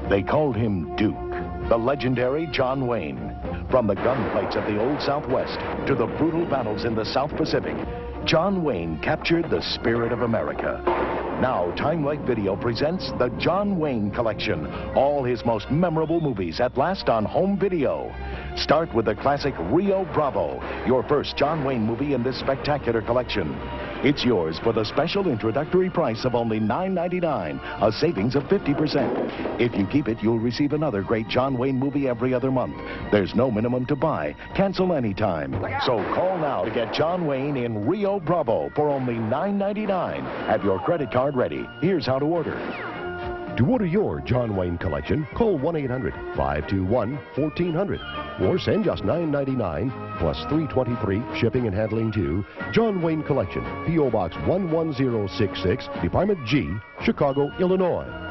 They called him Duke, the legendary John Wayne. From the gunfights of the Old Southwest to the brutal battles in the South Pacific, John Wayne captured the spirit of America. Now, Time Life Video presents the John Wayne Collection. All his most memorable movies at last on home video. Start with the classic Rio Bravo, your first John Wayne movie in this spectacular collection. It's yours for the special introductory price of only $9.99, a savings of 50%. If you keep it, you'll receive another great John Wayne movie every other month. There's no minimum to buy. Cancel anytime. So call now to get John Wayne in Rio Bravo for only $9.99. Have your credit card ready. Here's how to order. To order your John Wayne collection, call 1-800-521-1400 or send just $9.99 plus $3.23 shipping and handling to John Wayne Collection, P.O. Box 11066, Department G, Chicago, Illinois.